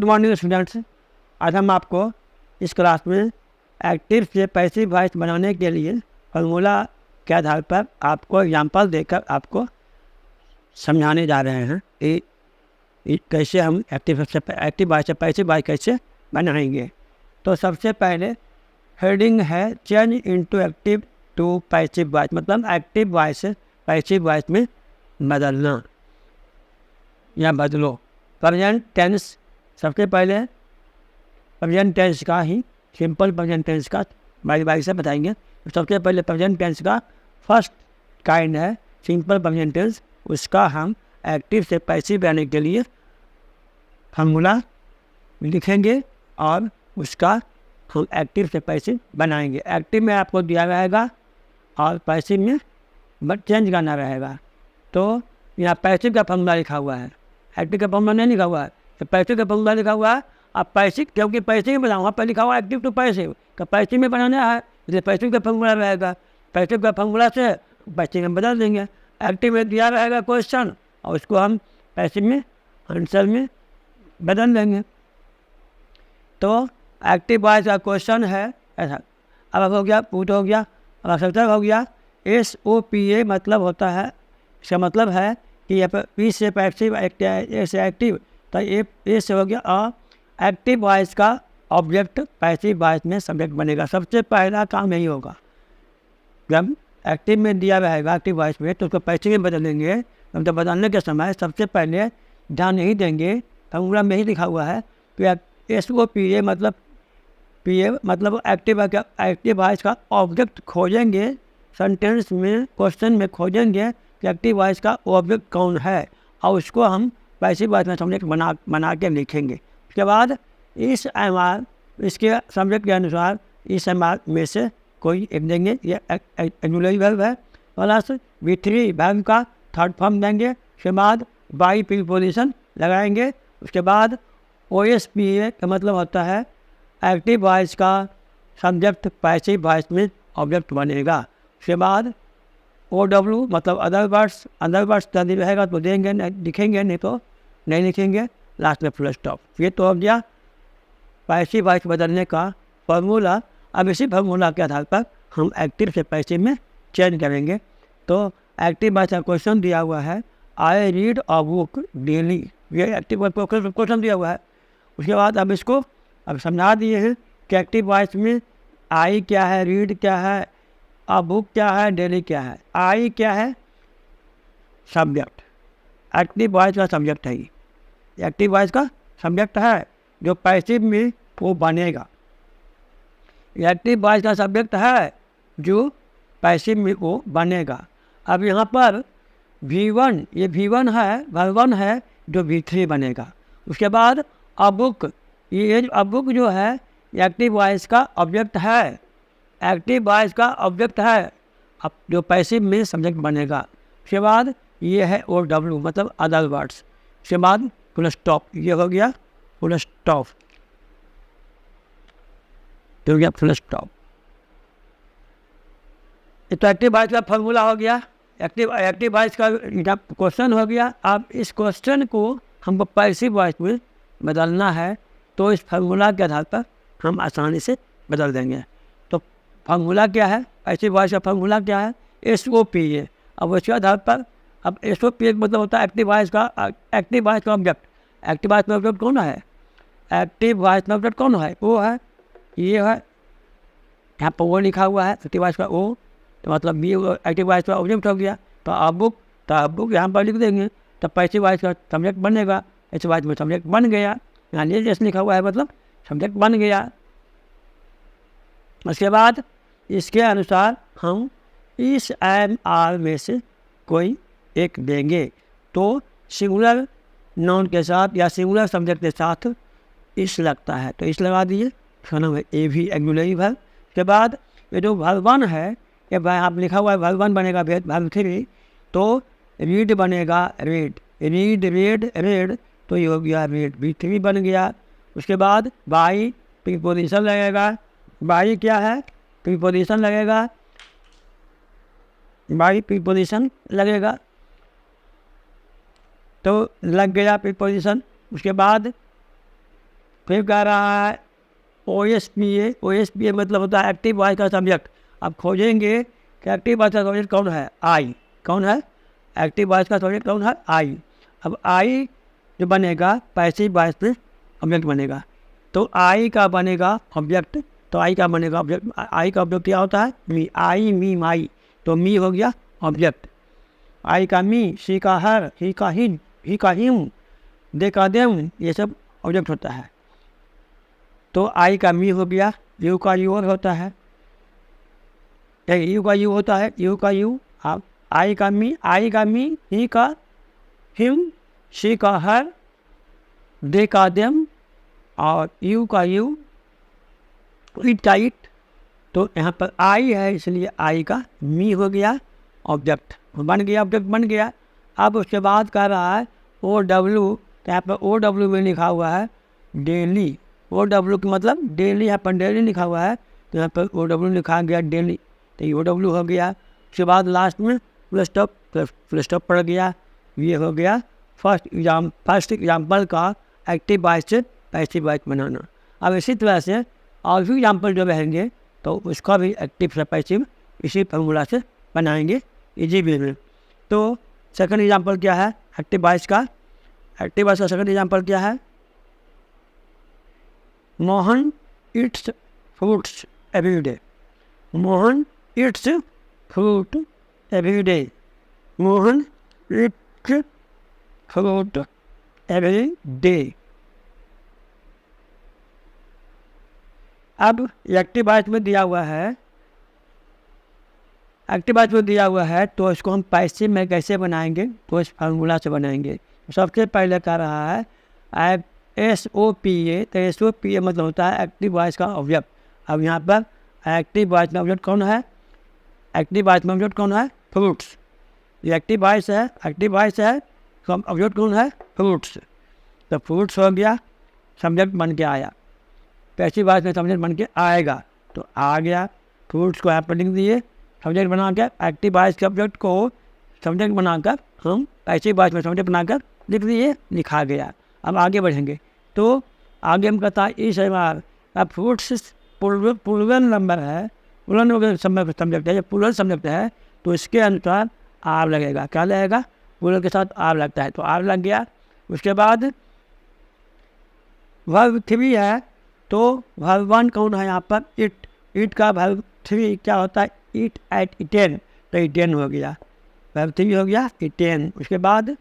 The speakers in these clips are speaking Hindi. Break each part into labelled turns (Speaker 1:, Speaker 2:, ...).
Speaker 1: Good morning students. आज हम आपको इस क्लास में एक्टिव से पैसिव वॉइस बनाने के लिए फार्मूला के आधार पर आपको एग्जांपल देकर आपको समझाने जा रहे हैं कि कैसे हम एक्टिव वॉइस से पैसिव वॉइस कैसे बनाएंगे। तो सबसे पहले हेडिंग है change into active to passive voice, मतलब एक्टिव वॉइस से पैसिव वॉइस में बदलना या बदलो। प्रेजेंट टेंस, सबसे पहले प्रेजेंट टेंस का ही सिंपल प्रेजेंट टेंस का बारी बारी से बताएंगे। तो सबसे पहले प्रेजेंट टेंस का फर्स्ट काइंड है सिंपल प्रेजेंट टेंस, उसका हम एक्टिव से पैसिव बनाने के लिए फार्मूला लिखेंगे और उसका हम एक्टिव से पैसिव बनाएंगे। एक्टिव में आपको दिया रहेगा और पैसिव में चेंज करना रहेगा। तो यहाँ पैसिव का फार्मूला लिखा हुआ है, एक्टिव का फार्मूला नहीं लिखा हुआ है। तो पैसिव का फार्मूला लिखा हुआ है, अब पैसिव क्योंकि पैसिव में बनाऊँगा, पर लिखा हुआ है एक्टिव टू पैसिव, तो पैसिव में बनाना है इसलिए पैसिव का फार्मूला रहेगा। पैसिव का फार्मूला से पैसिव में बदल देंगे। एक्टिव में दिया रहेगा क्वेश्चन और उसको हम पैसिव में आंसर में बदल देंगे। तो एक्टिव वॉइस का क्वेश्चन है ऐसा। अब हो गया पुट हो गया, अब एक्सेप्टर हो गया। SOPA मतलब होता है, इसका मतलब है कि यहाँ पर पी से पैसिव, ए से एक्टिव, तो ए से हो गया। और एक्टिव वॉइस का ऑब्जेक्ट पैसिव वॉइस में सब्जेक्ट बनेगा। सबसे पहला काम यही होगा, जब एक्टिव में दिया रहेगा एक्टिव वॉइस में तो उसको पैसिव में बदलेंगे। तो बदलने के समय सबसे पहले ध्यान नहीं देंगे, फार्मूला में ही लिखा हुआ है कि SOPA मतलब PA मतलब एक्टिव वॉइस का ऑब्जेक्ट खोजेंगे। सेंटेंस में क्वेश्चन में खोजेंगे कि एक्टिव वॉइस का ऑब्जेक्ट कौन है और उसको हम पैसिव वॉइस में सब्जेक्ट बना के लिखेंगे। उसके बाद इस MR इसके सब्जेक्ट के अनुसार इस MR में से कोई एक देंगे, ये एक्जुलरी वर्ब है, प्लस V3 वर्ब का थर्ड फॉर्म देंगे। उसके बाद बाई प्रीपोजिशन लगाएंगे। उसके बाद OSPA का मतलब होता है एक्टिव वॉइस का सब्जेक्ट पैसिव वॉइस में ऑब्जेक्ट बनेगा। उसके बाद OW मतलब अदर वर्ड्स यदि रहेगा तो देंगे, लिखेंगे, नहीं तो नहीं लिखेंगे। लास्ट में फुल स्टॉप। ये तो हो गया पैसिव वॉइस बदलने का फार्मूला। अब इसी फार्मूला के आधार पर हम एक्टिव से पैसिव में चेंज करेंगे। तो एक्टिव वॉइस का क्वेश्चन दिया हुआ है, I read a book daily, ये एक्टिव क्वेश्चन दिया हुआ है। उसके बाद अब इसको अब समझा दिए हैं कि एक्टिव वॉइस में आई क्या है, रीड क्या है, अ बुक क्या है, डेली क्या है। आई क्या है, सब्जेक्ट, एक्टिव वॉइस का सब्जेक्ट है। ये एक्टिव वॉइस का सब्जेक्ट है जो पैसिव में वो बनेगा। एक्टिव वॉइस का सब्जेक्ट है जो पैसिव में वो बनेगा। अब यहाँ पर V1, ये V1 है, V1 है जो V3 बनेगा। उसके बाद अ बुक, ये अ बुक जो है एक्टिव वॉइस का ऑब्जेक्ट है, एक्टिव वॉइस का ऑब्जेक्ट है अब जो पैसिव में सब्जेक्ट बनेगा। उसके बाद ये है OW मतलब अदर वर्ड्स। उसके बाद फुल स्टॉप, ये हो गया फुल स्टॉप, तो हो गया फुल स्टॉप। तो एक्टिव वॉइस का फार्मूला हो गया, एक्टिव वॉइस का क्वेश्चन हो गया। अब इस क्वेश्चन को हमको पैसिव वॉइस में बदलना है, तो इस फार्मूला के आधार पर हम आसानी से बदल देंगे। तो फार्मूला क्या है, पैसिव वॉइस का फार्मूला क्या है, SOPA। अब उसके आधार पर अब SOPA मतलब होता है एक्टिव वॉइस का ऑब्जेक्ट। एक्टिव वॉइस में ऑब्जेक्ट कौन है, एक्टिव वॉइस में ऑब्जेक्ट कौन है, वो है, ये है, यहाँ पर वो लिखा हुआ है एक्टिव वॉइस का ओ, तो मतलब बी एक्टिव वॉइस का ऑब्जेक्ट हो गया। तो अब बुक यहाँ पर लिख देंगे, तो पैसिव वॉइस का सब्जेक्ट बनेगा। पैसिव वॉइस में सब्जेक्ट बन गया, यहाँ जैसे लिखा हुआ है मतलब सब्जेक्ट बन गया। उसके बाद इसके अनुसार हम इस MR में से कोई एक देंगे। तो सिंगुलर नाउन के साथ या सिंगुलर सब्जेक्ट के साथ इस लगता है, तो इस लगा दीजिए, इसका नाम है ए भी एक्जुलरी वर्ब। उसके बाद ये जो वर्ब है, ये आप लिखा हुआ है वर्ब बनेगा वर्ब 3, तो रीड बनेगा रेड, तो ये हो गया रीड, V3 बन गया। उसके बाद बाई प्रीपोजिशन लगेगा, बाई क्या है, प्रीपोजिशन लगेगा, बाई प्रीपोजिशन लगेगा, तो लग गया प्रीपोजिशन। उसके बाद फिर कह रहा है OSPA। OSPA मतलब होता है एक्टिव वॉइस का सब्जेक्ट। आप खोजेंगे कि एक्टिव वॉइस का सब्जेक्ट कौन है, आई। कौन है एक्टिव वॉइस का सब्जेक्ट, कौन है, आई। अब आई जो बनेगा पैसिव वॉइस में ऑब्जेक्ट बनेगा, तो आई का बनेगा ऑब्जेक्ट। तो आई का बनेगा ऑब्जेक्ट, आई का ऑब्जेक्ट क्या होता है, मी। आई मी माई, तो मी हो गया ऑब्जेक्ट। आई का मी, सी का हर, ही का हिन, ही का हिम, दे का देम, ये सब ऑब्जेक्ट होता है। तो आई का मी हो गया, यू का यूर होता है, यू का यू होता है, यू का यू। आप आई का मी, ही का हिम, शी का हर, दे का देम, और यू का यू, इट का इट। तो यहाँ पर आई है इसलिए आई का मी हो गया ऑब्जेक्ट, बन गया, ऑब्जेक्ट बन गया। अब उसके बाद कह रहा है OW, तो यहाँ पर OW में लिखा हुआ है डेली। OW का मतलब डेली, यहाँ पर डेली लिखा हुआ है, तो यहाँ पर OW लिखा गया डेली, तो ये OW हो गया। उसके बाद लास्ट में फुल स्टॉप पड़ गया। ये हो गया फर्स्ट एग्जाम्पल का एक्टिव वॉइस से पैसिव वॉइस बनाना। अब इसी तरह से और भी एग्जाम्पल जो रहेंगे तो उसका भी एक्टिव से पैसिव इसी फार्मूला से बनाएंगे इजी वे में। तो सेकंड एग्जाम्पल क्या है एक्टिव वॉइस का, एक्टिव वॉइस का सेकंड एग्जाम्पल क्या है, Mohan Yeats fruits every day. Mohan Yeats fruit every day. Mohan Yeats fruit every day. अब एक्टिव वॉइस में दिया हुआ है, एक्टिव वॉइस में दिया हुआ है, तो इसको हम पैसिव में कैसे बनाएंगे, तो इस फार्मूला से बनाएंगे। सबसे पहले कह रहा है SOPA। तो SOPA मतलब होता है एक्टिव वॉइस का ऑब्जेक्ट। अब यहाँ पर एक्टिव वॉइस में ऑब्जेक्ट कौन है, एक्टिव वॉइस में ऑब्जेक्ट कौन है, फ्रूट्स। ये एक्टिव वॉइस है, एक्टिव वॉइस है, तो ऑब्जेक्ट कौन है, फ्रूट्स। तो फ्रूट्स हो गया, सब्जेक्ट बन के आया। पैसिव वॉइस में सब्जेक्ट बन के आएगा, तो आ गया, फ्रूट्स को यहाँ पर लिख दिए सब्जेक्ट बनाकर। एक्टिव वॉइस के ऑब्जेक्ट को सब्जेक्ट बनाकर हम पैसिव वॉइस में सब्जेक्ट बनाकर लिख दिए, लिखा गया। अब आगे बढ़ेंगे, तो आगे हम कहता है इस बार अब फ्रूट्स प्लूरल नंबर है, प्लूरल सब्जेक्ट है, प्लूरल सब्जेक्ट है, तो इसके अनुसार आर लगेगा। क्या लगेगा, प्लूरल के साथ आर लगता है, तो आर लग गया। उसके बाद वर्ब 3 है, तो वर्ब 1 कौन है यहाँ पर, इट। इट का वर्ब 3 क्या होता है, इट एट इटेन, तो इटेन हो गया, वर्ब 3 हो गया इटेन। उसके बाद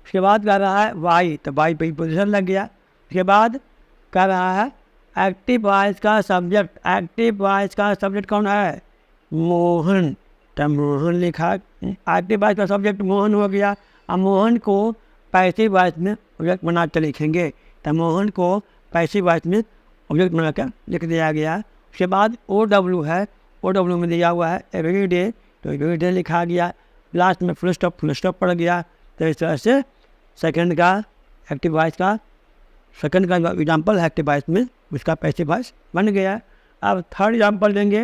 Speaker 1: कह रहा है वाई, तो वाई पे पोजीशन लग गया। उसके बाद कह रहा है एक्टिव वॉइस का सब्जेक्ट, एक्टिव वॉइस का सब्जेक्ट कौन है, मोहन, तो मोहन लिखा। एक्टिव वॉइस का सब्जेक्ट मोहन हो गया। अब मोहन को पैसिव वॉइस में ऑब्जेक्ट बना कर लिखेंगे, तो मोहन को पैसिव वॉइस में ऑब्जेक्ट बनाकर लिख दिया गया। उसके बाद OW है, OW में दिया हुआ है एवरी डे, तो एवरी डे लिखा गया। लास्ट में फुल स्टॉप पड़ गया। तो इस तरह से सेकंड का एक्टिव वॉइस का सेकंड का एग्जाम्पल है एक्टिव वॉइस में, उसका पैसिव वॉइस बन गया। अब थर्ड एग्जाम्पल देंगे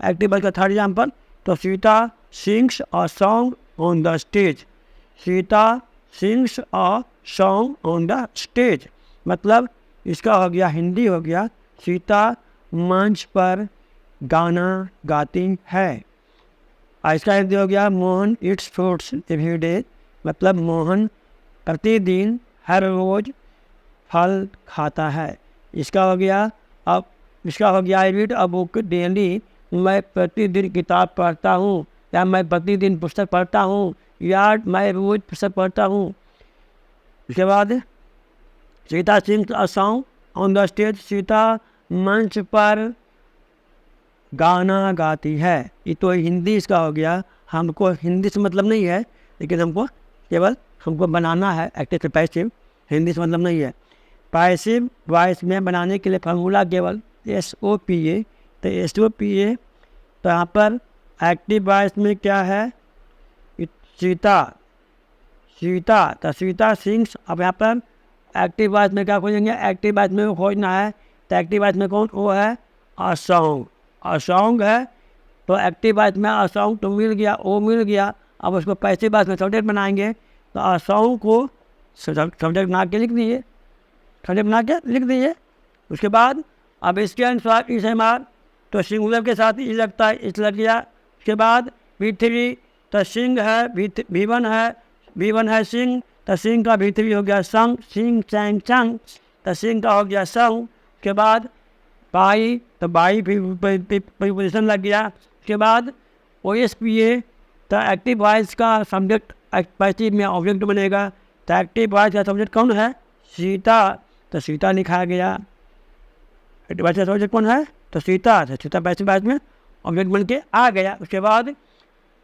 Speaker 1: एक्टिव वॉइस का थर्ड एग्जाम्पल, तो Sita sings a song on the stage. Sita sings a song on the stage, मतलब इसका हो गया हिंदी हो गया, सीता मंच पर गाना गाती है। इसका हिंदी हो गया Mohan its fruits every day, मतलब मोहन प्रतिदिन हर रोज फल खाता है। इसका हो गया, अब इसका हो गया I read a book daily, मैं प्रतिदिन किताब पढ़ता हूँ, या मैं प्रतिदिन पुस्तक पढ़ता हूँ, या मैं रोज पुस्तक पढ़ता हूँ। उसके बाद Sita sings a song on the stage, Sita मंच पर गाना गाती है। ये तो हिंदी इसका हो गया, हमको हिंदी से मतलब नहीं है, लेकिन हमको बनाना है एक्टिव से पैसिव, हिंदी से मतलब नहीं है। पैसिव वॉइस में बनाने के लिए फार्मूला केवल SOPA। तो SOPA, तो यहाँ पर एक्टिव वॉइस में क्या है, सीता, तो सीता सिंग्स। अब यहाँ पर एक्टिव वॉइस में क्या खोजेंगे, एक्टिव वॉइस में खोजना है, तो एक्टिव वॉइस में कौन, वो है अ सॉन्ग। अ सॉन्ग है, तो एक्टिव वॉइस में अ सॉन्ग तो मिल गया, वो मिल गया। अब उसको पैसिव वॉइस में सब्जेक्ट बनाएंगे, तो अ सॉन्ग को सब्जेक्ट बना के लिख दिए, सब्जेक्ट बना के लिख दिए। उसके बाद अब इसके अनुसार इस एम आर तो सिंगुलर के साथ ई लगता है, इस लग गया। उसके बाद V3 तो सिंह है, V1 है सिंह, तो सिंह का V3 हो गया संग, सिंह चैंग चंग, तो सिंह का हो गया संग। उसके बाद बाई तो बाई पोजिशन लग गया। उसके बाद OSPA तो एक्टिव वॉइस का सब्जेक्ट पैसिव में ऑब्जेक्ट बनेगा। तो एक्टिव वॉइस का सब्जेक्ट कौन है? सीता, तो सीता लिखा गया। एक्टिव वॉइस का सब्जेक्ट कौन है? तो सीता, तो सीता पैसिव वॉइस में ऑब्जेक्ट बन के आ गया। उसके बाद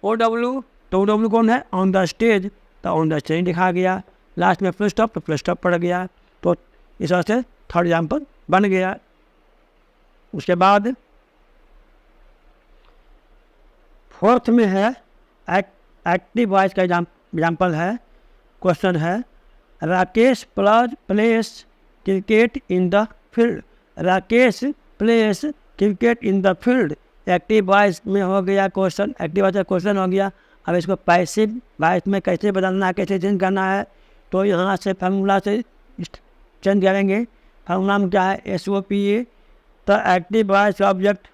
Speaker 1: OW तो OW कौन है? ऑन द स्टेज, तो ऑन द स्टेज लिखा गया। लास्ट में फुल स्टॉप, तो फुल स्टॉप पड़ गया। तो इस तरह से थर्ड एग्जाम्पल बन गया। उसके बाद फोर्थ में है एक्टिव वॉइस का एग्जाम्पल है, क्वेश्चन है Rakesh place cricket in the field. Rakesh place cricket in the field active voice में हो गया क्वेश्चन, एक्टिव वॉइस का क्वेश्चन हो गया। अब इसको पैसिव वॉइस में कैसे बदलना है, कैसे चेंज करना है, तो यहाँ से फार्मूला से चेंज करेंगे। फार्मूला में क्या है? SOPA तो एक्टिव वॉइस का ऑब्जेक्ट,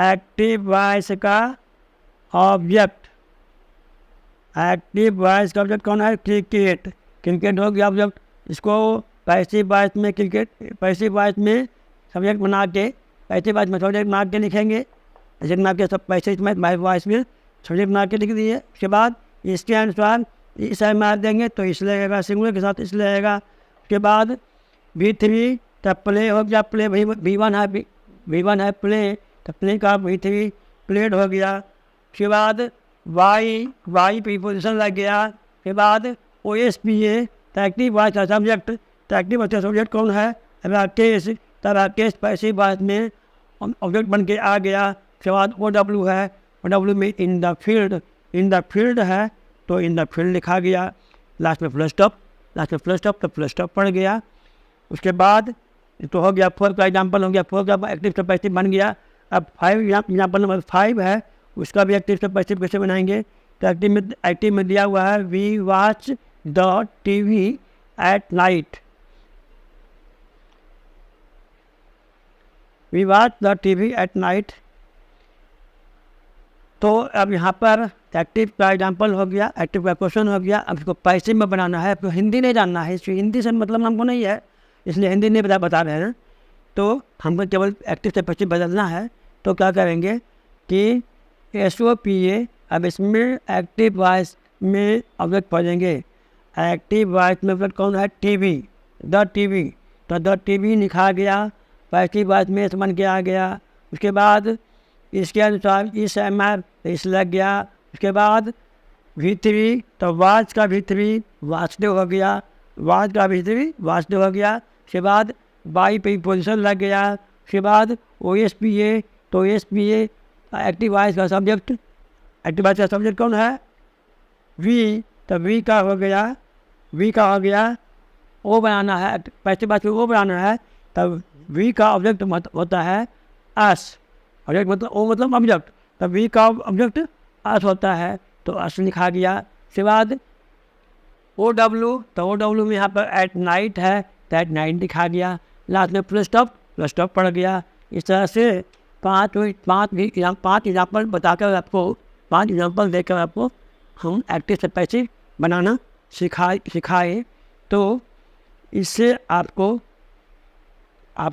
Speaker 1: एक्टिव वॉइस का ऑब्जेक्ट, एक्टिव वॉइस का ऑब्जेक्ट कौन है? क्रिकेट, क्रिकेट हो गया ऑब्जेक्ट। इसको पैसिव वॉइस में क्रिकेट, पैसिव वॉइस में सब्जेक्ट बना के, पैसिव वॉइस में सब्जेक्ट बना के लिखेंगे, सब्जेक्ट बना के सब पैसिव वॉइस में सब्जेक्ट बना के लिख दिए। उसके बाद इसके अनुसार इस मार देंगे तो इस लगेगा, सिंगुलर के साथ इस लगेगा। उसके बाद V3 तो प्ले हो गया, प्ले V1 है प्ले, तो प्ले का V3 प्लेड हो गया। उसके बाद वाई प्रीपोजिशन लग गया। उसके बाद OSPA तो एक्टिव वॉइस का सब्जेक्ट, तो एक्टिव वॉइस का सब्जेक्ट कौन है? राकेश, तो राकेश पैसिव वॉइस में ऑब्जेक्ट बन के आ गया। उसके बाद OW है, OW में इन द फील्ड है, तो इन द फील्ड लिखा गया। लास्ट में फुल स्टॉप, तो फुल स्टॉप पड़ गया। उसके बाद तो हो गया 4 का एग्जाम्पल हो गया, 4 का एक्टिव से पैसिव बन गया। अब 5 एग्जाम्पल नंबर 5 है, उसका भी एक्टिव से पैसिव कैसे बनाएंगे? तो एक्टिव में दिया हुआ है we watch the TV at night, we watch the TV at night. तो अब यहाँ पर एक्टिव का एग्जाम्पल हो गया, एक्टिव का क्वेश्चन हो गया। अब इसको पैसिव में बनाना है, आपको हिंदी नहीं जानना है, इसलिए हिंदी से मतलब हमको नहीं है, इसलिए हिंदी नहीं बता रहे हैं। तो हमको केवल एक्टिव से पैसिव बदलना है। तो क्या करेंगे कि SOPA, अब इसमें एक्टिव वॉइस में ऑब्जेक्ट पढ़ेंगे। एक्टिव वॉइस में ऑब्जेक्ट कौन है? द TV, तो द TV लिखा गया, पैसिव वॉइस में बन के आ गया। उसके बाद इसके अनुसार इस MR इस लग गया। उसके बाद V3 तो वॉच का V3 वासुदेव हो गया, वॉच का V3 वासुदेव हो गया। उसके बाद बाई प्रीपोजिशन लग गया। उसके बाद OSPA तो OSPA एक्टिव वॉइस का सब्जेक्ट, एक्टिव वॉइस का सब्जेक्ट कौन है? V, तो V का हो गया O बनाना है, पैसिव वॉइस को O बनाना है, तब V का ऑब्जेक्ट होता है अस, ऑब्जेक्ट मतलब O मतलब ऑब्जेक्ट, तब V का ऑब्जेक्ट अस होता है, तो अस लिखा गया। उसके बाद OW तो OW में यहाँ पर एट नाइट है, तो एट नाइट लिखा गया। लास्ट में फुल स्टॉप पड़ गया। इस तरह से पाँच एग्जाम्पल बताकर आपको, 5 एग्जाम्पल देकर आपको हम एक्टिव से पैसिव बनाना सिखाए। तो इससे आपको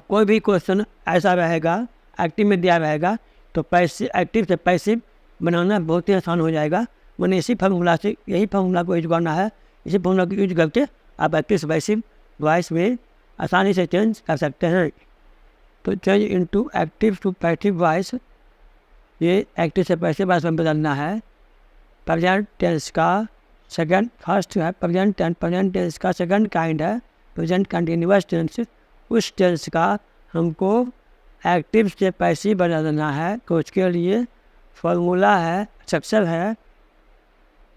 Speaker 1: कोई भी क्वेश्चन ऐसा रहेगा एक्टिव में दिया रहेगा, तो एक्टिव से पैसिव बनाना बहुत ही आसान हो जाएगा। मैंने यही फार्मूला को यूज करना है, इसी फार्मूला को यूज करके आप एक्टिव से पैसिव वॉइस में आसानी से चेंज कर सकते हैं। तो change into active to passive voice, ये एक्टिव से पैसिव वॉइस में बदलना है। प्रेजेंट टेंस का फर्स्ट है प्रेजेंट टेंस का सेकंड काइंड है प्रेजेंट कंटिन्यूअस टेंस। उस टेंस का हमको एक्टिव से पैसिव बदलना है, तो उसके लिए फॉर्मूला है, स्ट्रक्चर है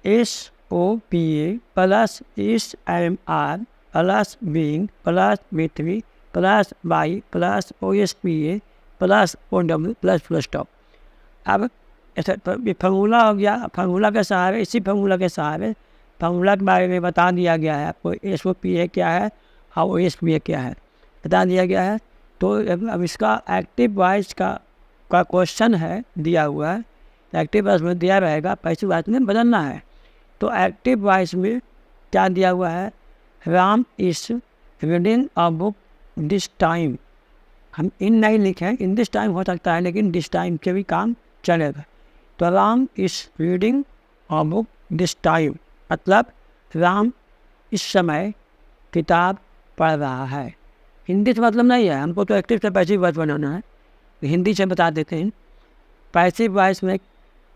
Speaker 1: SOPA plus SMR plus being plus V3 plus by plus OSPA plus OW plus full stop. अब ऐसा ये फार्मूला हो गया। फार्मूला के सहारे, इसी फार्मूला के सहारे फार्मूला के बारे में बता दिया गया है आपको। SOPA क्या है और OSPA क्या है बता दिया गया है। तो अब इसका एक्टिव वॉइस का क्वेश्चन है दिया हुआ है, एक्टिव वॉइस में दिया रहेगा, पैसिव वॉइस में बदलना है। तो एक्टिव वॉइस में क्या दिया हुआ है, Ram is reading a book this time. हम इन नहीं लिखे, इन दिस टाइम हो सकता है, लेकिन दिस टाइम के भी काम चलेगा। तो Ram is reading a book this time मतलब राम इस समय किताब पढ़ रहा है। हिंदी से मतलब नहीं है, हमको तो एक्टिव से पैसिव वॉइस बनाना है, हिंदी से बता देते हैं। पैसिव वॉइस में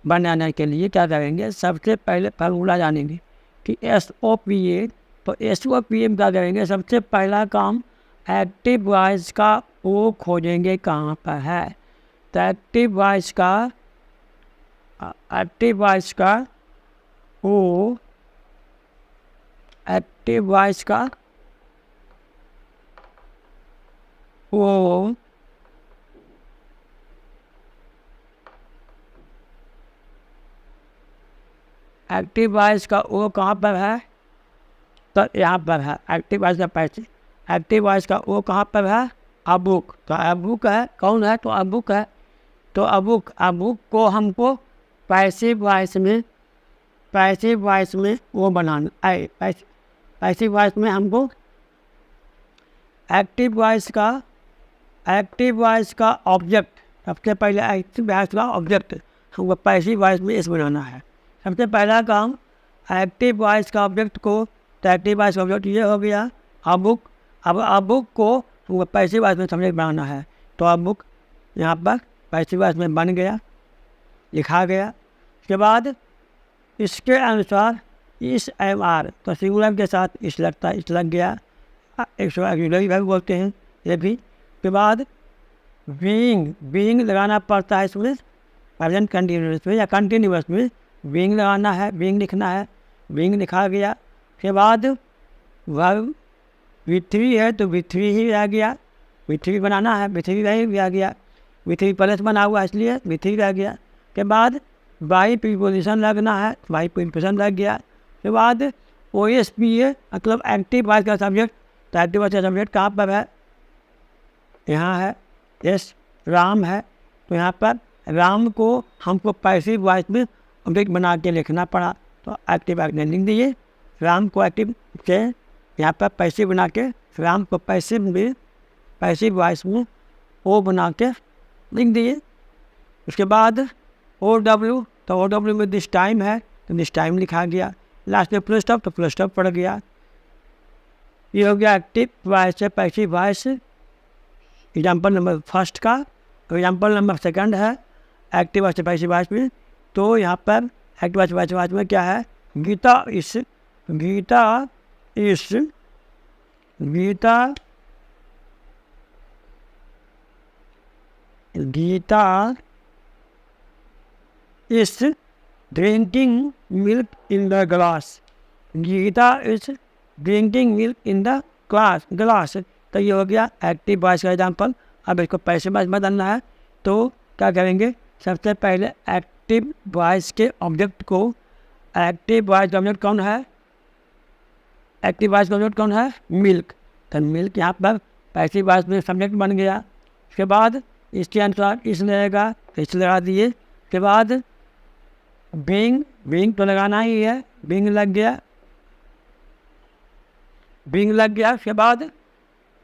Speaker 1: बनाने के लिए क्या करेंगे, सबसे पहले फार्मूला जानेंगे कि SOPA। तो SOPA क्या करेंगे, सबसे पहला काम एक्टिव वॉइस का ओ खोजेंगे कहाँ पर है। तो एक्टिव वॉइस का ओ, एक्टिव वॉइस का ओ एक्टिव वॉइस का ओ कहाँ पर है, तो यहाँ पर है एक्टिव वॉइस का पैसिव। एक्टिव वॉइस का ओ कहाँ पर है, अबुक। तो अबुक है, कौन है, तो अबुक है। तो अबुक को हमको पैसिव वॉइस में वो बनाना है। पैसिव वॉइस में हमको एक्टिव वॉइस का ऑब्जेक्ट, सबसे पहले एक्टिव वॉइस का ऑब्जेक्ट हमको पैसिव वॉइस में इस बनाना है। सबसे पहला काम एक्टिव वॉइस का ऑब्जेक्ट को, तो एक्टिव वॉइस का ऑब्जेक्ट ये हो गया अबुक। अब अबुक को हमको पैसिव वॉइस में सब्जेक्ट बनाना है। तो अबुक यहाँ पर पैसिव वॉइस में बन गया, लिखा गया। उसके बाद इसके अनुसार इस MR, तो सिंगुलर के साथ इस लगता है, इस लग गया, एक्सुलरी भी बोलते हैं ये भी। उसके बाद बीइंग लगाना पड़ता है इसमें, प्रेजेंट कंटिन्यूअस में या कंटिन्यूअस में बीइंग लगाना है, बीइंग लिखना है, बीइंग लिखा गया। उसके बाद वर्ब V3 है तो V3 ही रह गया, V3 बनाना है, V3 रह गया, V3 प्लस बना हुआ इसलिए V3 रह गया। के बाद बाई प्रीपोजिशन लगना है, बाई प्रीपोजिशन लग गया। के बाद OSPA मतलब एक्टिव वॉइस का सब्जेक्ट। तो एक्टिव वॉइस का सब्जेक्ट कहाँ पर है, यहाँ है, यस राम है। तो यहाँ पर राम को हमको पैसिव वॉइस में ऑब्जेक्ट बना के लिखना पड़ा, तो एक्टिव वॉइस में लिख दिए। राम को एक्टिव से यहाँ पर पैसिव बना के, राम को पैसिव वॉइस में ओ बना के लिख दिए। उसके बाद OW, तो OW में दिस टाइम है तो दिस टाइम लिखा गया। लास्ट में फुल स्टॉप, तो फुल स्टॉप पड़ गया। ये हो गया एक्टिव वॉइस से passive voice, example number first का। एग्जाम्पल नंबर सेकंड है एक्टिव वॉइस से पैसिव वॉइस में। तो यहाँ पर एक्टिव वॉइस में क्या है, Geeta is drinking milk in the glass. Geeta is drinking milk in the glass. तो ये हो गया एक्टिव वॉइस का एग्जाम्पल। अब इसको पैसिव वॉइस बदलना है, तो क्या करेंगे, सबसे पहले एक्टिव वॉइस के ऑब्जेक्ट को, एक्टिव वॉइस का ऑब्जेक्ट कौन है, एक्टिव वॉइस का ऑब्जेक्ट कौन है, मिल्क। तो मिल्क यहाँ पर पैसिव वॉइस में सब्जेक्ट बन गया। उसके बाद इसके अनुसार इस लगेगा, इस लगा दिए। उसके बाद बीइंग तो लगाना ही है, बीइंग लग गया। उसके बाद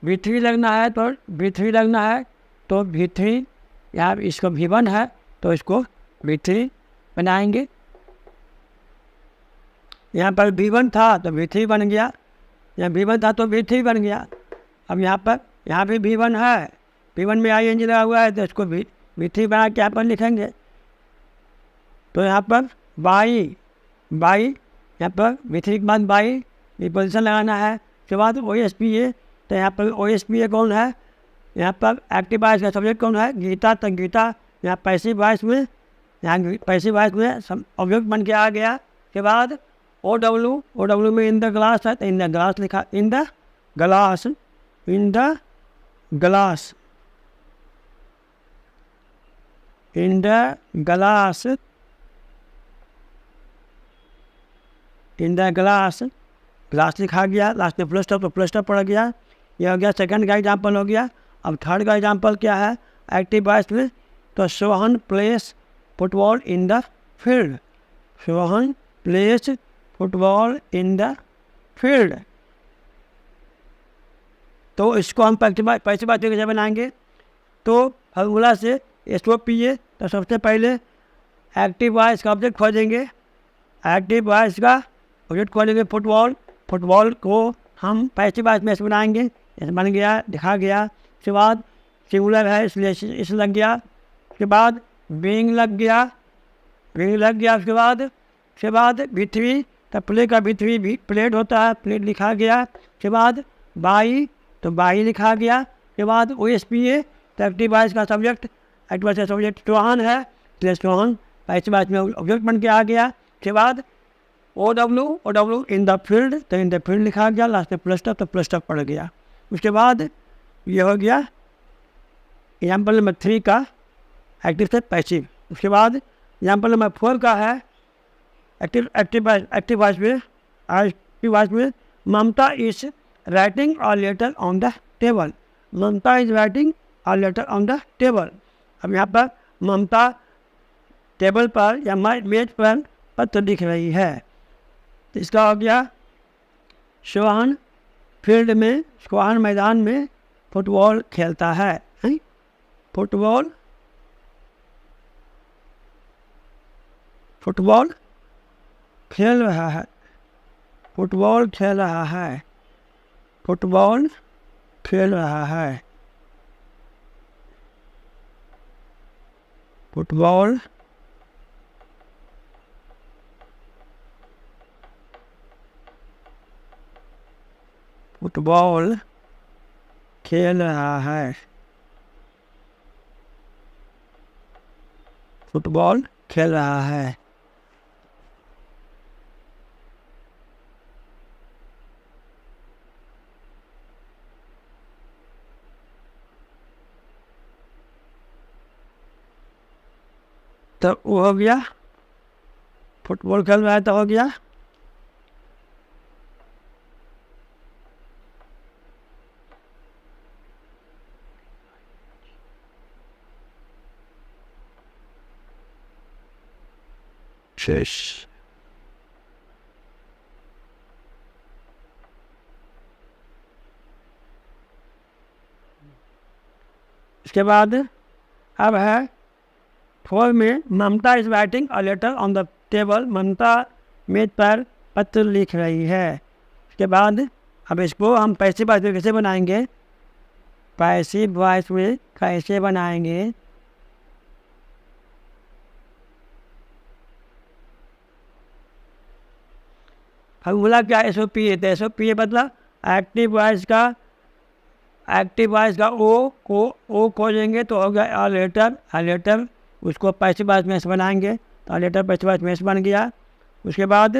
Speaker 1: V3 लगना है, तो V3 यहाँ इसको V1 है तो इसको V3 बनाएंगे। यहाँ पर V1 था तो V3 बन गया, यहाँ V1 था तो V3 बन गया। अब यहाँ भी V1 है, V1 में ING लगा हुआ है तो इसको V3 बना के यहाँ पर लिखेंगे। तो यहाँ पर बाई यहाँ पर V3 के बाद बाई प्रीपोजिशन लगाना है। उसके बाद OSPA, तो यहाँ पर OSPA कौन है, यहाँ पर एक्टिव वॉइस का सब्जेक्ट कौन है, गीता। तो गीता यहाँ पैसिव वॉइस में सब ऑब्जेक्ट बन के आ गया। उसके बाद OW में इन द ग्लास है, तो इन द ग्लास लिखा, इन द ग्लास ग्लास लिखा गया। लास्ट में फुल स्टॉप, तो फुल स्टॉप पड़ गया। यह हो गया सेकंड का एग्जाम्पल हो गया। अब थर्ड का एग्जाम्पल क्या है एक्टिव वॉइस में, तो Sohan place football in the field, Sohan place football in the field. तो इसको हम पैसिव वॉइस में कैसे बनाएंगे, तो फार्मूला से SOPA, तो सबसे पहले एक्टिव वॉइस का ऑब्जेक्ट खोजेंगे, एक्टिव वॉइस का ऑब्जेक्ट खोजेंगे फुटबॉल, फुटबॉल को हम पैसिव वॉइस में बनाएंगे, ऐसे बन गया, दिखा गया। उसके बाद सिंगुलर है इसलिए इस लग गया, उसके बाद बीइंग लग गया, बीइंग लग गया। उसके बाद B3, तो प्ले का B3 भी प्लेट होता है, प्लेट लिखा गया। उसके बाद बाई, तो बाई लिखा गया। उसके बाद OSPA, तो एक्टिव वॉइस का सब्जेक्ट, एक्टिव वॉइस का सब्जेक्ट सोहन है, तो सोहन पैसिव वॉइस में ऑब्जेक्ट बन के आ गया। उसके बाद OW इन द फील्ड, तो इन द फील्ड लिखा गया, लास्ट में प्लस टफ, तो प्लस टफ पड़ गया। उसके बाद ये हो गया एग्जाम्पल नंबर 3 का एक्टिव से पैसिव। उसके बाद एग्जाम्पल नंबर 4 का है एक्टिव वॉइस में Mamta is writing a letter on the table, Mamta is writing a letter on the table. अब यहाँ पर ममता टेबल पर या मेज पर पत्र लिख रही है, तो इसका हो गया सोहन फील्ड में, सोहन मैदान में फुटबॉल खेलता है, फुटबॉल खेल रहा है, फुटबॉल खेल रहा है, फुटबॉल खेल रहा है, फुटबॉल फुटबॉल खेल रहा है, फुटबॉल खेल रहा है। तो वो हो गया, फुटबॉल खेल रहा है तो हो गया। शेष इसके बाद अब है 4 में Mamta is writing a letter on the table, Mamta मेज पर पत्र लिख रही है। उसके बाद अब इसको हम पैसिव वॉइस में कैसे बनाएंगे, पैसिव वॉइस में कैसे बनाएंगे, फार्मूला क्या SOPA, तो SOPA मतलब एक्टिव वॉइस का ओ खोजेंगे तो हो गया अ लेटर, उसको पैसिव वॉइस में बनाएंगे, तो अ लेटर पैसिव वॉइस में बन गया। उसके बाद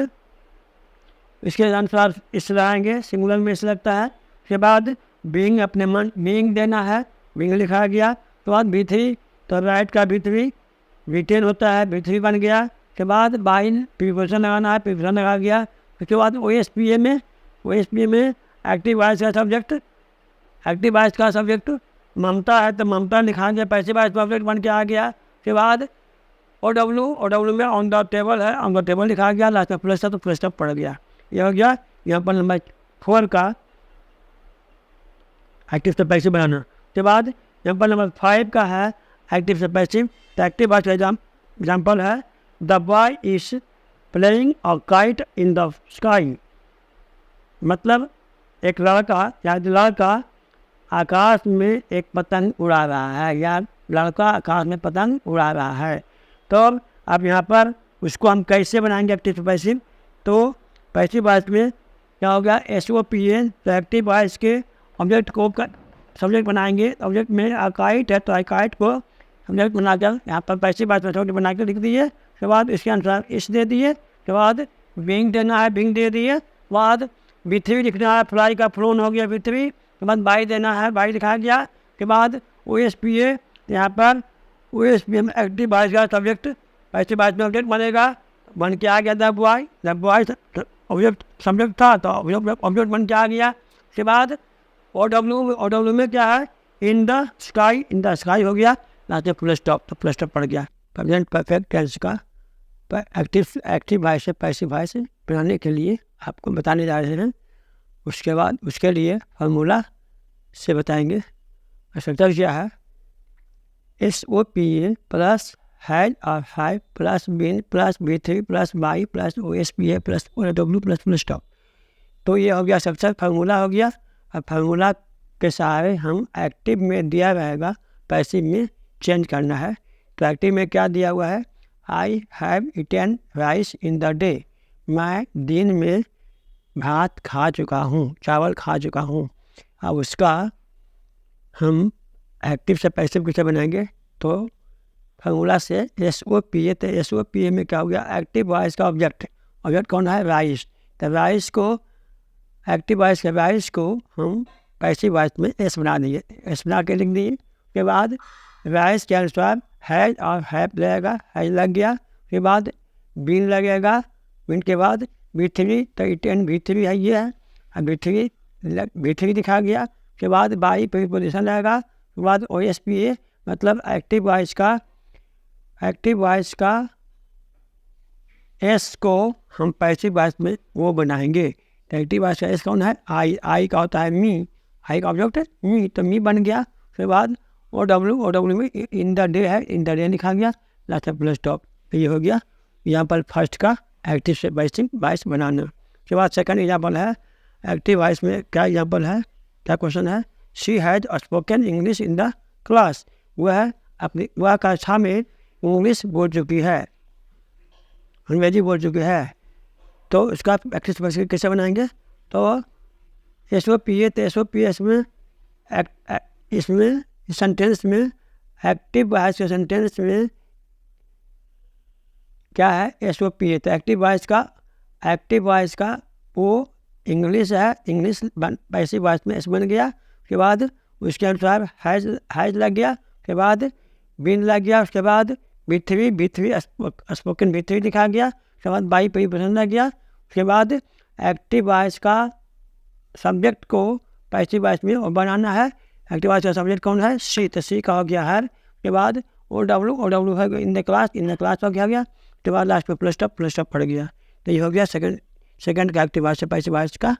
Speaker 1: इसके अनुसार इस लगाएंगे, सिंगुलर में इस लगता है। उसके बाद बीइंग, अपने मन बीइंग देना है, बीइंग लिखा गया। उसके बाद B3, तो राइट का B3 रिटेन होता है, B3 बन गया। उसके बाद बाइन प्रीपोजिशन लगाना है, प्रीपोजिशन लगा गया। उसके बाद OSPA में एक्टिव वॉइस का सब्जेक्ट ममता है, तो ममता लिखा गया, पैसिव वॉइस का ऑब्जेक्ट बन के आ गया। उसके बाद OW में ऑन द टेबल है, ऑन द टेबल लिखा गया, लास्ट में प्लस था तो प्लस पड़ गया। ये हो गया एग्जाम्पल नंबर 4 का एक्टिव से पैसिव बनाना। उसके बाद एग्जाम्पल नंबर 5 का है एक्टिव से पैसिव, तो एक्टिव वॉइस का एग्जाम्पल है the boy is playing a kite in the sky, मतलब एक लड़का आकाश में एक पतंग उड़ा रहा है, या लड़का आकाश में पतंग उड़ा रहा है। तो अब यहाँ पर उसको हम कैसे बनाएंगे एक्टिव से पैसिव, तो पैसिव वॉइस में क्या हो गया SOPA, तो एक्टिव वॉइस के ऑब्जेक्ट को सब्जेक्ट बनाएंगे, ऑब्जेक्ट में अकाइट है तो अकाइट को सब्जेक्ट बनाकर यहाँ पर पैसिव वॉइस में सब्जेक्ट बना कर लिख दिए। उसके बाद इसके अनुसार इस दे दिए, उसके बाद बीइंग देना है, बीइंग दे दिए। बाद B3 लिखना है, फ्लाई का फ्लोन हो गया B3। के बाद बाई देना है, बाई लिखा गया। के बाद OSPA, यहाँ पर OSPA में एक्टिव वॉइस का सब्जेक्ट पैसिव वॉइस में ऑब्जेक्ट बनेगा, बन के आ गया द बॉय ऑब्जेक्ट सब्जेक्ट था तो ऑब्जेक्ट बन के आ गया। उसके बाद OW में क्या है इन द स्काई हो गया, लास्ट में फुल स्टॉप, तो फुल स्टॉप पड़ गया। प्रेजेंट परफेक्ट टेंस का एक्टिव वॉइस से पैसिव वॉइस बनाने के लिए आपको बताने जा रहे हैं। उसके बाद उसके लिए फार्मूला से बताएंगे। स्ट्रक्चर क्या है, SOPA प्लस हैज और have plus been plus B3 plus by plus OSPA plus OW plus full stop. तो ये हो गया स्ट्रक्चर, फार्मूला हो गया। अब फार्मूला के सहारे हम एक्टिव में दिया रहेगा, पैसिव में चेंज करना है। तो एक्टिव में क्या दिया हुआ है, I have eaten rice in the day, मैं दिन में भात खा चुका हूँ, चावल खा चुका हूँ। अब उसका हम एक्टिव से पैसिव कैसे बनाएंगे, तो फार्मूला से SOPA, तो SOPA में क्या हो गया, एक्टिव वॉइस का ऑब्जेक्ट कौन है, राइस। तो राइस को एक्टिव वॉइस के राइस को हम पैसिव वॉइस में S बना दिए, S बना के लिख दिए। उसके बाद राइस के अनुसार हैज और हैव लगेगा, हैज लग गया। उसके बाद बीन लगेगा, बीन के बाद B3, तो ईटेन B3 है, ये है, अब B3 दिखा गया। उसके बाद बाई प्रीपोजिशन लगेगा। उसके बाद OSPA मतलब एक्टिव वॉइस का S को हम पैसिव वॉइस में वो बनाएंगे। एक्टिव वॉइस का S कौन है, आई का होता है मी, आई का ऑब्जेक्ट है मी, तो मी बन गया। उसके बाद OW में इन द डे है, इन द डे लिखा गया, लास्ट में फुल स्टॉप। तो ये हो गया यहाँ पर फर्स्ट का एक्टिव से पैसिव वॉइस बनाना। उसके बाद सेकंड एग्जाम्पल है, एक्टिव वॉइस में क्या एग्जाम्पल है, क्या क्वेश्चन है, she has spoken English in the class, वह कक्षा में इंग्लिश बोल चुकी है, अंग्रेजी बोल चुकी है। तो उसका एक्टिव वॉइस कैसे बनाएंगे, तो SOPA, तो SOPA इसमें सेंटेंस में एक्टिव वॉइस के सेंटेंस में क्या है, SOPA, तो एक्टिव वॉइस का वो इंग्लिश है, इंग्लिश पैसिव वॉइस में S बन गया। उसके बाद उसके अनुसार हैज लग गया। उसके बाद बीन लग गया। उसके बाद B3 स्पोकन B3 दिखा गया। उसके बाद बाई प्रीपोजिशन लग गया। उसके बाद एक्टिव वॉइस का सब्जेक्ट को पैसिव वॉइस में बनाना है। एक्टिव वॉइस का सब्जेक्ट कौन है, सी, तो सी का हो गया हर। उसके बाद OW है इन द क्लास हो गया। उसके बाद लास्ट में फुल स्टॉप पड़ गया। तो ये हो गया सेकंड का एक्टिव वॉइस से पैसिव वॉइस का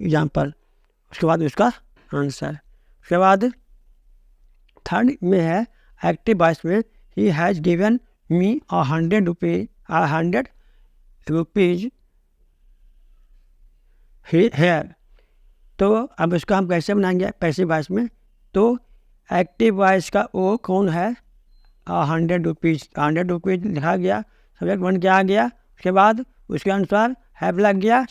Speaker 1: एग्जाम्पल। उसके बाद उसका आंसर। उसके बाद थर्ड में है, एक्टिव वॉइस में ही has given me 100 rupees here. तो अब इसका हम कैसे बनाएंगे पैसिव वॉइस में, तो एक्टिव वॉइस का वो कौन है, 100 रुपीज़ लिखा गया, सब्जेक्ट बन के आ गया। उसके बाद उसके अनुसार हैव लग गया,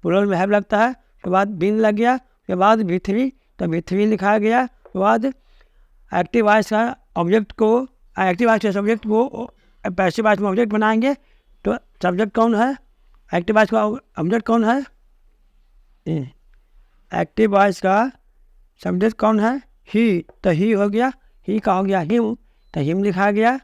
Speaker 1: प्लूरल में हैव लगता है। उसके बाद बीन लग गया। उसके बाद B3, तो B3 लिखा गया। उसके बाद एक्टिव वॉइस का ऑब्जेक्ट को, एक्टिव वॉइस के सब्जेक्ट को पैसिव वॉइस में ऑब्जेक्ट बनाएंगे। तो सब्जेक्ट कौन है, एक्टिव वॉइस का ऑब्जेक्ट कौन है, एक्टिव वॉइस का सब्जेक्ट कौन है, ही, तो ही हो गया, ही का हो गया हिम, तो हिम लिखा गया,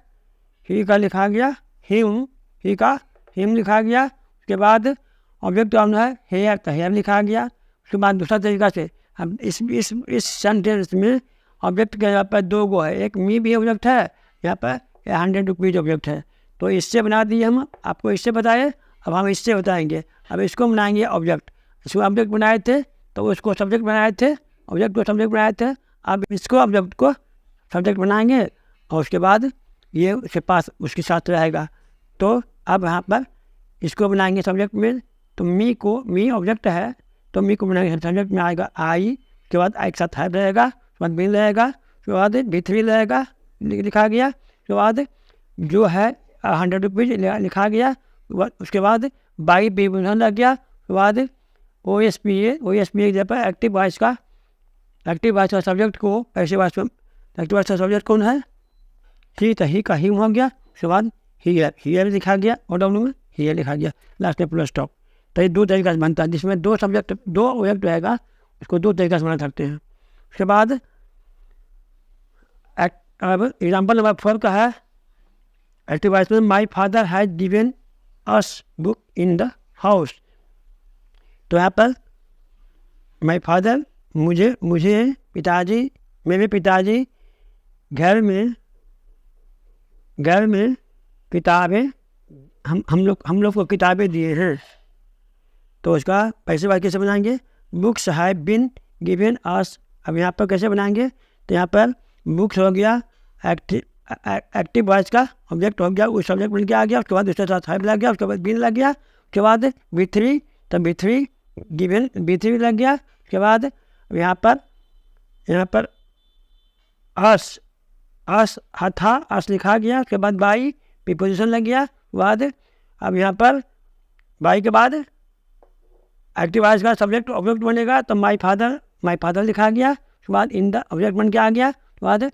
Speaker 1: ही का लिखा गया हिम, ही का हिम लिखा गया। उसके बाद ऑब्जेक्ट कौन है, हेयर, तो हेयर लिखा गया। उसके बाद दूसरा तरीका से हम इस सेंटेंस में ऑब्जेक्ट के यहाँ पर दो गो है, एक मी भी ऑब्जेक्ट है, यहाँ पर 100 रुपीज़ ऑब्जेक्ट है। तो इससे बना दिए हम, आपको इससे बताए, अब हम इससे बताएंगे। अब इसको बनाएंगे ऑब्जेक्ट, इसको ऑब्जेक्ट बनाए थे तो उसको सब्जेक्ट बनाए थे, ऑब्जेक्ट को सब्जेक्ट बनाए थे। अब इसको ऑब्जेक्ट को सब्जेक्ट बनाएंगे और उसके बाद ये उसके पास उसके साथ रहेगा। तो अब यहाँ पर इसको बनाएंगे सब्जेक्ट में, तो मी ऑब्जेक्ट है, तो मी को बनाएंगे सब्जेक्ट में आएगा आई, उसके बाद आई के साथ हैव रहेगा, उसके बाद बीन रहेगा, उसके बाद B3 रहेगा, लिखा गया। उसके बाद जो है 100 रुपीज़ लिखा गया। उसके बाद बाई प्रीपोजिशन लग गया। उसके बाद OSPA जब एक्टिव वॉइस का सब्जेक्ट को पैसिव वॉइस में, एक्टिव वॉइस का सब्जेक्ट कौन है, ही, तो ही का हिम हो गया। उसके बाद हियर लिखा गया, OW में हियर लिखा गया, लास्ट में फुल स्टॉप। तो ये दो तरीका से बनता है, जिसमें दो ऑब्जेक्ट रहेगा, उसको दो तरीका से बना सकते हैं। उसके बाद अब एग्जाम्पल नंबर 4 का है, एक्टिव वॉइस में my father has given us book in the house. तो यहाँ पर माई फादर मुझे पिताजी मेरे पिताजी घर में किताबें हम लोग को किताबें दिए हैं। तो उसका पैसे वाले कैसे बनाएंगे? Books have been given us. अब यहाँ पर कैसे बनाएंगे? तो यहाँ पर बुक्स हो गया, एक्टिव वॉइस का ऑब्जेक्ट हो गया, उस सब्जेक्ट बन के आ गया, उसके बाद उसके साथ हैव लग गया, उसके बाद बीन लग गया, उसके बाद B3, तो B3 गिवन B3 लग गया। उसके बाद यहाँ पर अस था, अस लिखा गया। उसके बाद बाई प्रीपोजिशन लग गया। बाद अब यहाँ पर बाई के बाद एक्टिव वॉइस का सब्जेक्ट ऑब्जेक्ट बनेगा, तो माई फादर लिखा गया। उसके बाद इन द ऑब्जेक्ट बन के आ गया। उसके बाद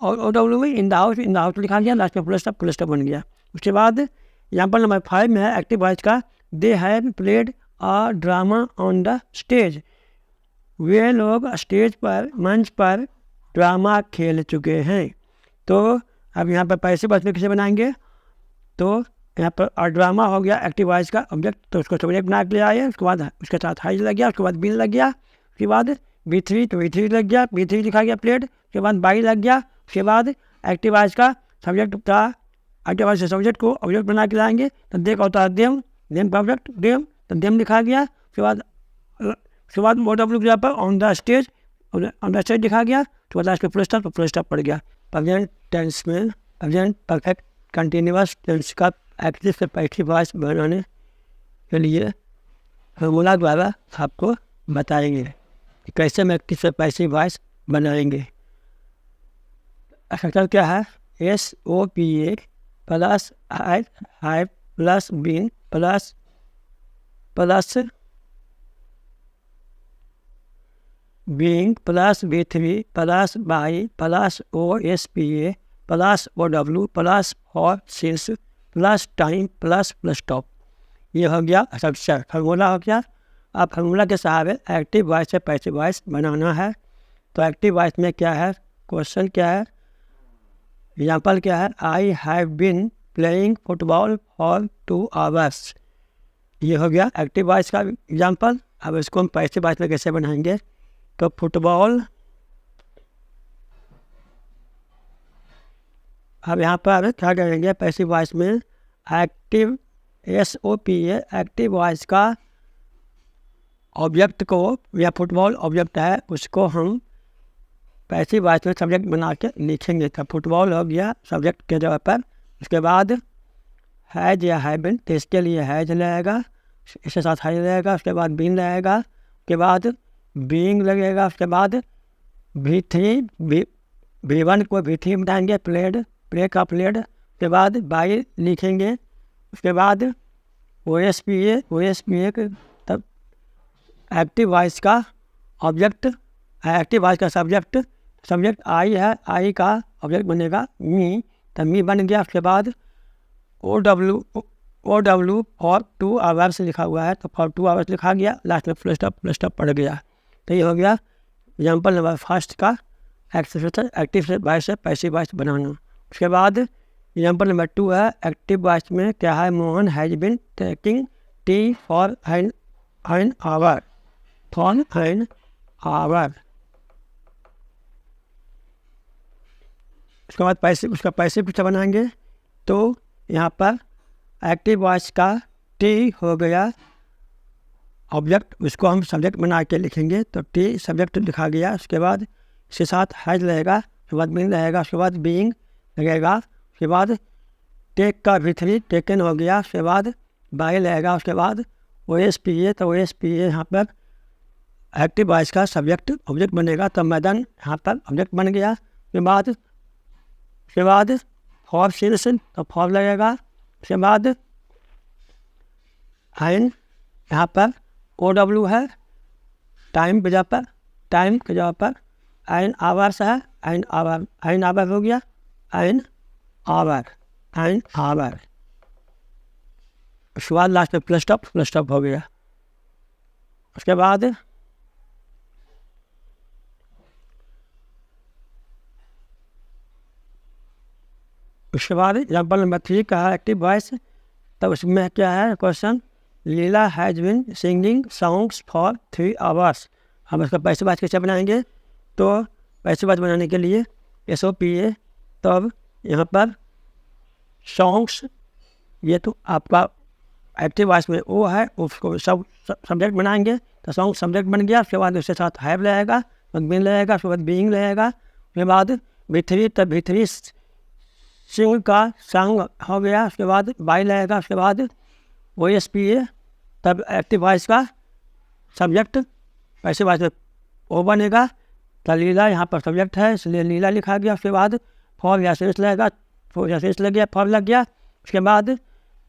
Speaker 1: OW में इन द हाउस लिखा गया, लास्ट में फुल स्टॉप बन गया। उसके बाद एग्जाम्पल नंबर 5 में है एक्टिव वॉइस का, they have played a drama on the stage. वे लोग स्टेज पर, मंच पर ड्रामा खेल चुके हैं। तो अब यहाँ पर पैसे वॉइस में कैसे बनाएंगे? तो यहाँ पर ड्रामा हो गया एक्टिव वॉइस का ऑब्जेक्ट, तो उसको सब्जेक्ट बना के ले आए। उसके बाद उसके साथ हाइज लग गया, उसके बाद बीन लग गया, उसके बाद B3, तो B3 लग गया, B3 लिखा गया प्लेड। उसके बाद बाई लग गया। उसके बाद एक्टिव वॉइस का सब्जेक्ट था, एक्टिव वॉइस से सब्जेक्ट को ऑब्जेक्ट बना के लाएंगे, तो देख होता है देम ऑब्जेक्ट देम, तो देम लिखा गया। उसके बाद OW के पर ऑन द स्टेज लिखा गया। उसके बाद लास्ट में फुल स्टॉप पड़ गया। प्रेजेंट टेंस में प्रेजेंट परफेक्ट कंटिन्यूअस टेंस का एक्टिव से पैसिव वॉइस बनाने के लिए फॉर्मूला द्वारा आपको बताएंगे कि कैसे हम एक्टिव से पैसिव वॉइस बनाएंगे। स्ट्रक्चर क्या है? SOPA plus I plus been plus being plus B3 plus by plus OSPA plus OW plus for since plus time plus stop. ये हो गया स्ट्रक्चर, फार्मूला हो गया। अब फार्मूला के सहारे एक्टिव वॉइस से पैसिव वॉइस बनाना है। तो एक्टिव वॉइस में क्या है? क्वेश्चन क्या है? एग्जाम्पल क्या है? I have been playing football for 2 hours। ये हो गया एक्टिव वॉइस का एग्जाम्पल। अब इसको हम पैसिव वॉइस में कैसे बनाएंगे? तो फुटबॉल, अब यहाँ पर क्या करेंगे? पैसिव वॉइस में एक्टिव SOPA एक्टिव वॉइस का ऑब्जेक्ट को, या फुटबॉल ऑब्जेक्ट है, उसको हम पैसिव वॉइस में सब्जेक्ट बना के लिखेंगे। तो फुटबॉल हो गया सब्जेक्ट के जगह पर। उसके बाद हैज या हैव, तो इसके लिए हैज लगेगा, इसके साथ हैज लगेगा। उसके बाद बीन लगेगा, उसके बाद बीइंग लगेगा। उसके बाद B1 को B3 बनाएंगे, प्ले का प्लेड। उसके बाद बाई लिखेंगे। उसके बाद OSPA तब एक्टिव वॉइस का ऑब्जेक्ट, एक्टिव वॉइस का सब्जेक्ट आई है, आई का ऑब्जेक्ट बनेगा मी, तो मी बन गया। उसके बाद OW फॉर 2 hours लिखा हुआ है, तो फॉर 2 hours लिखा गया, लास्ट में फुल स्टॉप पड़ गया। तो ये हो गया एग्जाम्पल नंबर 1 का एक्टिव वॉइस से पैसिव वॉइस बनाना। उसके बाद एग्जाम्पल नंबर 2 है एक्टिव वॉइस में क्या है? Mohan has been taking tea for an hour, उसके बाद उसका पैसिव कैसे बनाएंगे? तो यहाँ पर एक्टिव वॉइस का टी हो गया ऑब्जेक्ट, उसको हम सब्जेक्ट बना के लिखेंगे, तो टी सब्जेक्ट लिखा गया। उसके बाद इसके साथ हैज लगेगा, उसके बाद बीइंग लगेगा, उसके बाद बीइंग लगेगा। उसके बाद टेक का B3 टेकन हो गया। उसके बाद बाई लगेगा। उसके बाद OSPA, तो OSPA यहाँ पर एक्टिव वॉइस का सब्जेक्ट ऑब्जेक्ट बनेगा, तो मैदान यहाँ पर ऑब्जेक्ट बन गया। उसके बाद फॉर सिंस, तो फॉर लगेगा। उसके बाद एन यहाँ पर OW है, टाइम के जगह पर एन आवर्स है, एन आवर हो गया, एन आवर। उसके बाद लास्ट में फुल स्टॉप हो गया। उसके बाद एग्जाम्पल नंबर 3 का है एक्टिव वॉइस। तब उसमें क्या है question? Leela has been singing songs for 3 hours। हम इसका पैसिव वॉइस कैसे बनाएंगे? तो पैसिव वॉइस बनाने के लिए SOPA। तो अब यहाँ पर सॉन्ग्स, ये तो आपका एक्टिव वॉइस में ओ है, उसको सब सब्जेक्ट बनाएंगे तो सॉन्ग सब्जेक्ट बन गया। उसके बाद उसके साथ हैव रहेगा, बिन रहेगा, उसके बाद बीइंग रहेगा, उसके बाद B3 तब B3 सिंग का सॉन्ग हो गया। उसके बाद बाई रहेगा, उसके बाद OSPA तब एक्टिव वॉइस का सब्जेक्ट पैसिव वॉइस में ओ बनेगा। तो लीला यहाँ पर सब्जेक्ट है इसलिए लीला लिखा गया। उसके बाद फॉर या सेंस लगेगा, फॉर या सेंस लग गया, फॉर लग गया। उसके बाद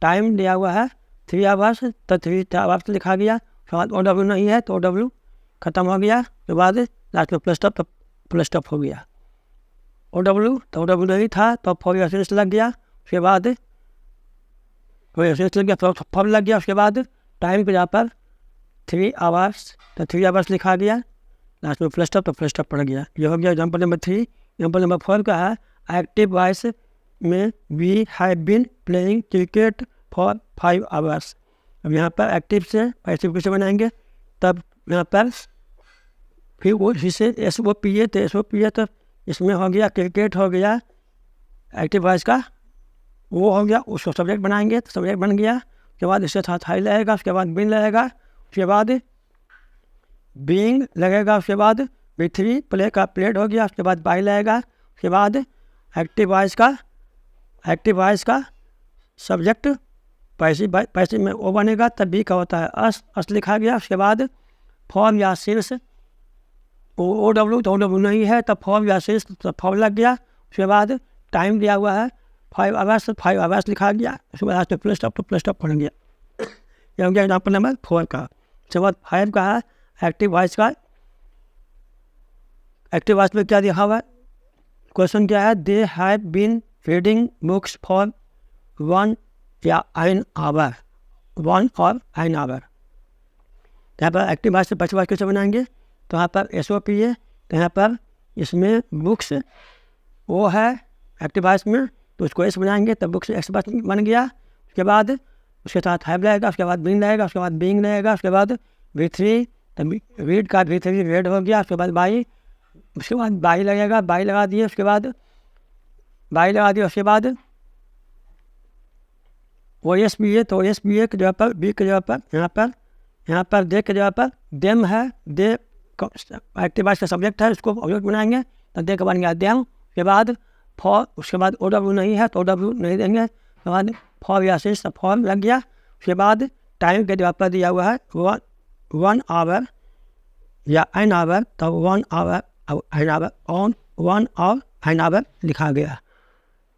Speaker 1: टाइम दिया हुआ है 3 आवर्स तो 3 आवर्स लिखा गया। उसके बाद OW नहीं है तो OW खत्म हो गया। उसके बाद लास्ट में प्लस तो प्लस स्टॉप हो गया। OW तो OW नहीं था तो फॉर या सेंस लग गया। उसके बाद फॉर या सेंस लग गया, फॉर लग गया। उसके बाद टाइम के जहाँ पर 3 आवर्स तो 3 आवर्स लिखा गया, लास्ट में प्लस स्टॉप तो प्लस स्टॉप पड़ गया। ये हो गया एग्जाम्पल नंबर 3। एग्जाम्पल नंबर 4 का है एक्टिव वॉइस में we have been playing cricket for 5 hours. अब यहाँ पर एक्टिव से पैसिव कैसे बनाएंगे, तब यहाँ पर फिर वो जिसे SOPA तो SOPA तो इसमें हो गया क्रिकेट हो गया एक्टिव वॉइस का, वो हो गया, उसको सब्जेक्ट बनाएंगे तो सब्जेक्ट बन गया। उसके बाद इसके साथ हाई लगेगा, उसके बाद बिन लगेगा, उसके बाद बीइंग लगेगा, उसके बाद B3 प्ले का प्लेड हो गया। उसके बाद बाई लगेगा, उसके बाद एक्टिव वॉइस का सब्जेक्ट पैसिव में ओ बनेगा। तब बी का होता है अस लिखा गया। उसके बाद फॉर्म या सिंस OW तो OW नहीं है तब फॉर्म या सिंस तो फॉर्म लग गया। उसके बाद टाइम दिया हुआ है 5 आवर्स लिखा गया। उसके बाद प्लस स्टॉप तो प्लस स्टॉप पड़ गया। यह हो गया एग्जाम्पल नंबर 4 का। उसके बाद 5 का है एक्टिव वॉइस का। एक्टिव वॉइस में क्या दिखा हुआ है, क्वेश्चन क्या है, they have been reading books for 1 या एन आवर, 1 और एन आवर। यहाँ पर एक्टिव वॉइस से पैसिव वॉइस कैसे बनाएंगे, तो यहाँ पर SOPA तो यहाँ पर इसमें बुक्स वो है एक्टिव वॉइस में तो उसको एस बनाएंगे तब बुक्स एक्स बन गया। उसके बाद उसके साथ हैव रहेगा, उसके बाद बीइंग रहेगा, उसके बाद बीइंग रहेगा, उसके बाद B3 तब रीड का B3 रेड हो गया। उसके बाद बाई, उसके बाद बाई लगेगा, बाई लगा दिए, उसके बाद बाई लगा दिया। उसके बाद OSPA तो OSPA के जगह पर बी के जगह पर यहाँ पर दे के जगह पर देम है, दे एक्टिव वॉइस का सब्जेक्ट है, उसको ऑब्जेक्ट बनाएंगे तो दे का बन गया देम। उसके बाद फॉर, उसके बाद OW नहीं है तो OW नहीं देंगे। उसके बाद फॉर या सिंस फॉर्म लग गया। उसके बाद टाइम के जगह पर दिया हुआ है 1 आवर या एन आवर तो 1 आवर एन आवर ऑन 1 और एन आवर लिखा गया।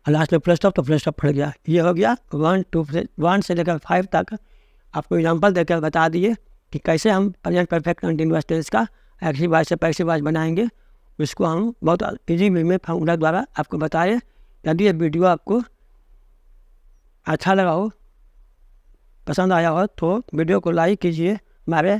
Speaker 1: लास्ट में प्लस स्टॉप तो प्लस स्टॉप पड़ गया। ये हो गया 1 से लेकर 5 तक आपको एग्जाम्पल देकर बता दिए कि कैसे हम प्रेजेंट परफेक्ट कंटिन्यूअस टेंस का एक्टिव वॉइस से पैसिव वॉइस बनाएंगे। इसको हम बहुत इजी वे में फॉर्मूला द्वारा आपको बताए। यदि ये वीडियो आपको अच्छा लगा हो, पसंद आया हो तो वीडियो को लाइक कीजिए, हमारे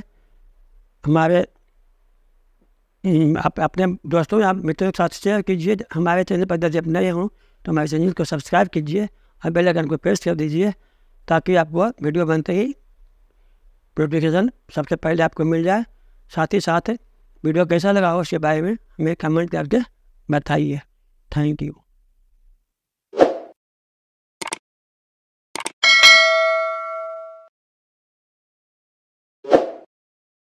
Speaker 1: आप अपने दोस्तों या मित्रों के साथ शेयर कीजिए। हमारे चैनल पर जब नए हों तो हमारे चैनल को सब्सक्राइब कीजिए और बेल आइकन को प्रेस कर दीजिए ताकि आपको वीडियो बनते ही नोटिफिकेशन सबसे पहले आपको मिल जाए। साथ ही साथ वीडियो कैसा लगा हो उसके बारे में हमें कमेंट करके बताइए। Thank you.